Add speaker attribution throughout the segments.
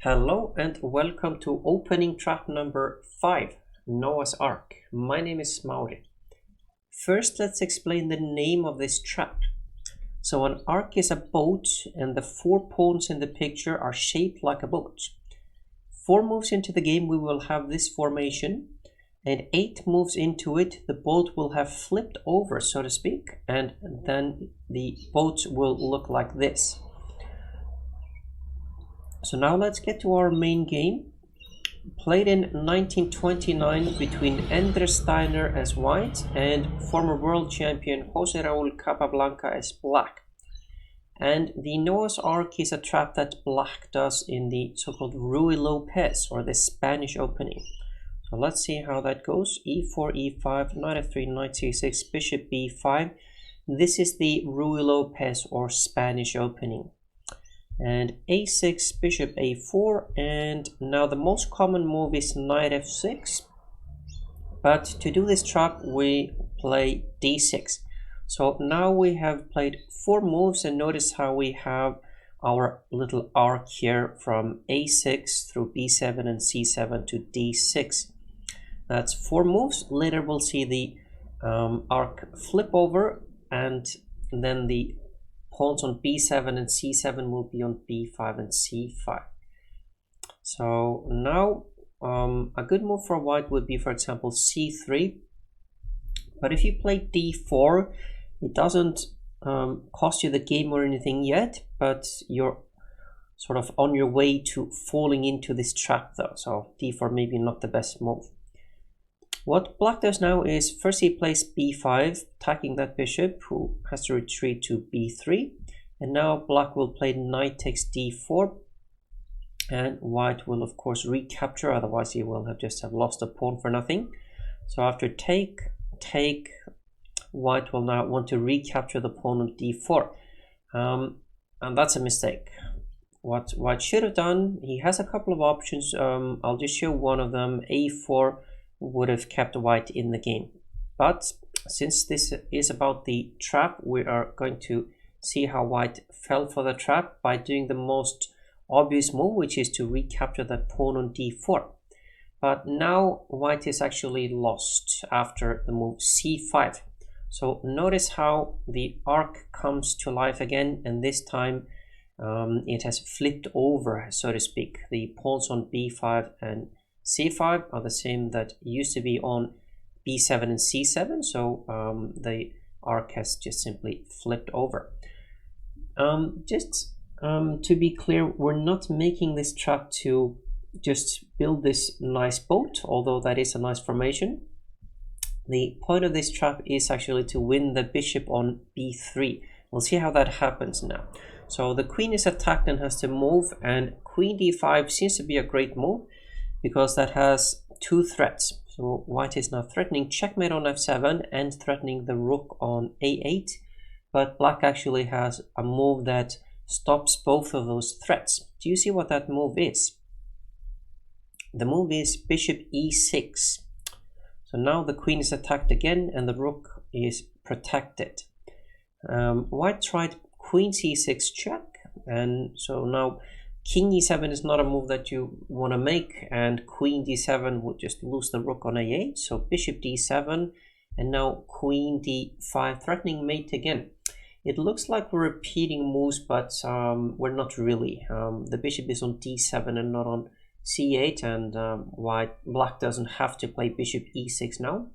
Speaker 1: Hello and welcome to opening trap number 5, Noah's Ark. My name is Mauri. First, let's explain the name of this trap. So an ark is a boat and the 4 pawns in the picture are shaped like a boat. 4 moves into the game we will have this formation, and 8 moves into it the boat will have flipped over, so to speak, and then the boat will look like this. So now let's get to our main game. Played in 1929 between Ender Steiner as white and former world champion Jose Raul Capablanca as black. And the Noah's Ark is a trap that black does in the so-called Ruy Lopez, or the Spanish opening. So let's see how that goes. e4, e5, knight f3, knight c6, bishop b5. This is the Ruy Lopez or Spanish opening. And a6, bishop a4, and now the most common move is knight f6, but to do this trap we play d6. So now we have played 4 moves, and notice how we have our little arc here from a6 through b7 and c7 to d6. That's 4 moves. Later we'll see the arc flip over, and then the pawns on b7 and c7 will be on b5 and c5. So now a good move for white would be, for example, c3. But if you play d4, it doesn't cost you the game or anything yet, but you're sort of on your way to falling into this trap though. So d4 maybe not the best move. What black does now is first he plays b5, attacking that bishop who has to retreat to b3. And now black will play knight takes d4. And white will of course recapture, otherwise he will just have lost a pawn for nothing. So after take, white will now want to recapture the pawn on d4. And that's a mistake. What white should have done, he has a couple of options. I'll just show one of them. a4 would have kept white in the game, but since this is about the trap, we are going to see how white fell for the trap by doing the most obvious move, which is to recapture that pawn on d4. But now white is actually lost after the move c5. So notice how the arc comes to life again, and this time it has flipped over, so to speak. The pawns on b5 and c5 are the same that used to be on b7 and c7, so the arc has just simply flipped over. To be clear, we're not making this trap to just build this nice boat, although that is a nice formation. The point of this trap is actually to win the bishop on b3. We'll see how that happens now. So the queen is attacked and has to move, and queen d5 seems to be a great move, because that has 2 threats. So white is now threatening checkmate on f7 and threatening the rook on a8, but black actually has a move that stops both of those threats. Do you see what that move is? The move is bishop e6. So now the queen is attacked again and the rook is protected. White tried queen c6 check, and so now king e7 is not a move that you want to make, and queen d7 would just lose the rook on a8. So bishop d7, and now queen d5, threatening mate again. It looks like we're repeating moves, but we're not really. The bishop is on d7 and not on c8, and black doesn't have to play bishop e6 now.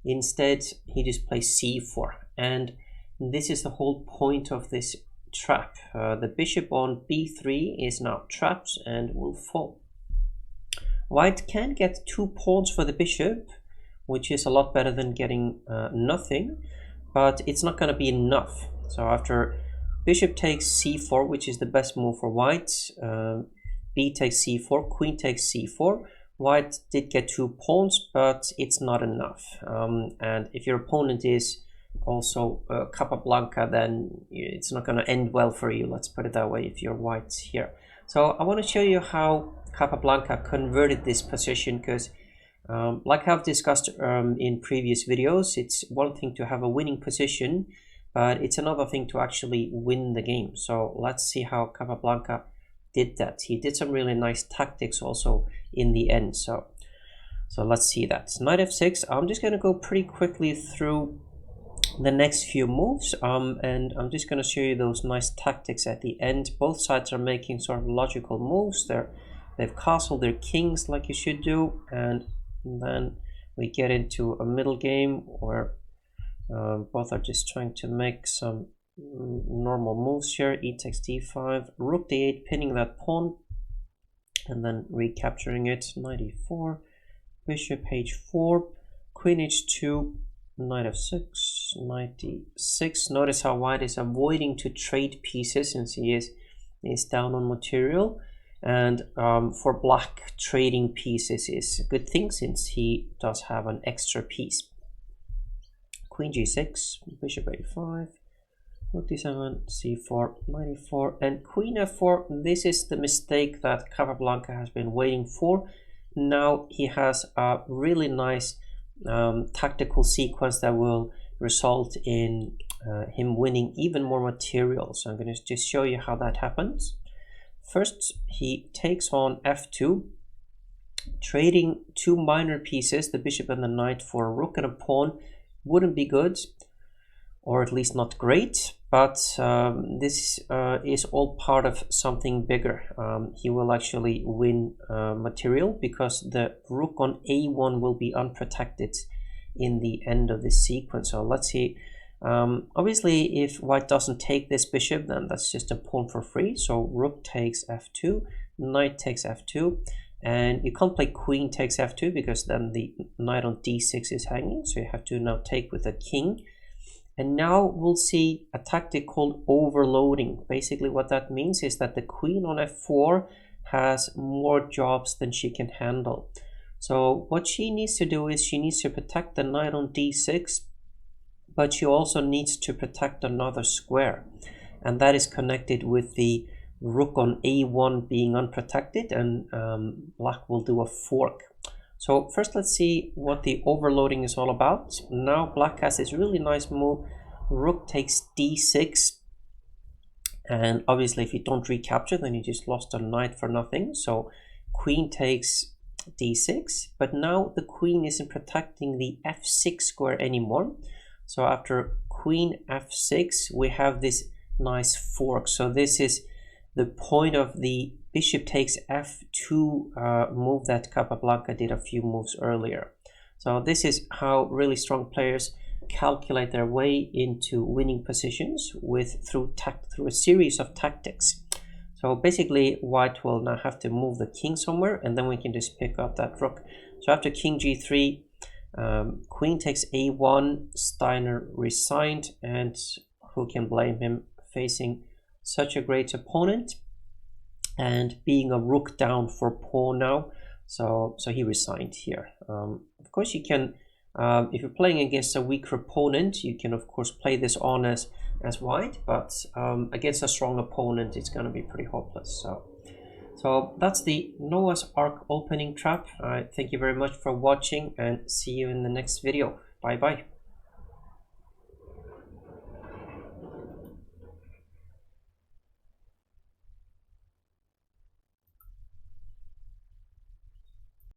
Speaker 1: Instead, he just plays c4, and this is the whole point of this trap. The bishop on b3 is now trapped and will fall. White can get 2 pawns for the bishop, which is a lot better than getting nothing, but it's not going to be enough. So after bishop takes c4, which is the best move for white, b takes c4, queen takes c4. White did get 2 pawns, but it's not enough. And if your opponent is also Capablanca, then it's not going to end well for you, let's put it that way, if you're white here. So I want to show you how Capablanca converted this position, because like I've discussed in previous videos, it's one thing to have a winning position, but it's another thing to actually win the game. So let's see how Capablanca did that. He did some really nice tactics also in the end. So let's see that. Knight f6. I'm just going to go pretty quickly through the next few moves, and I'm just going to show you those nice tactics at the end. Both sides are making sort of logical moves. They've castled their kings like you should do, and then we get into a middle game where both are just trying to make some normal moves here. E takes d5, rook d8, pinning that pawn, and then recapturing it. Knight e4, bishop h4, queen h2, knight f6, knight d6. Notice how white is avoiding to trade pieces since he is down on material. And for black, trading pieces is a good thing since he does have an extra piece. Queen g6, bishop a5, rook d7, c4, knight e4, and queen f4. This is the mistake that Capablanca has been waiting for. Now he has a really nice tactical sequence that will result in him winning even more material. So I'm going to just show you how that happens. First, he takes on f2, trading two minor pieces, the bishop and the knight, for a rook and a pawn. Wouldn't be good, or at least not great, but this is all part of something bigger. He will actually win material because the rook on a1 will be unprotected in the end of this sequence. So let's see. Obviously, if white doesn't take this bishop, then that's just a pawn for free. So rook takes f2, knight takes f2, and you can't play queen takes f2 because then the knight on d6 is hanging. So you have to now take with the king. And now we'll see a tactic called overloading. Basically what that means is that the queen on f4 has more jobs than she can handle. So what she needs to do is she needs to protect the knight on d6, but she also needs to protect another square. And that is connected with the rook on a1 being unprotected, and black will do a fork. So first let's see what the overloading is all about. Now black has this really nice move. Rook takes d6. And obviously if you don't recapture, then you just lost a knight for nothing. So queen takes d6. But now the queen isn't protecting the f6 square anymore. So after queen f6, we have this nice fork. So this is the point of the bishop takes f2 move that Capablanca did a few moves earlier. So this is how really strong players calculate their way into winning positions through a series of tactics. So basically white will now have to move the king somewhere, and then we can just pick up that rook. So after king g3, queen takes a1, Steiner resigned, and who can blame him facing such a great opponent and being a rook down for pawn now. So he resigned here. Of course you can, if you're playing against a weaker opponent, you can of course play this on as white, but against a strong opponent it's going to be pretty hopeless. So that's the Noah's Ark opening trap. Thank you very much for watching, and see you in the next video. Bye bye.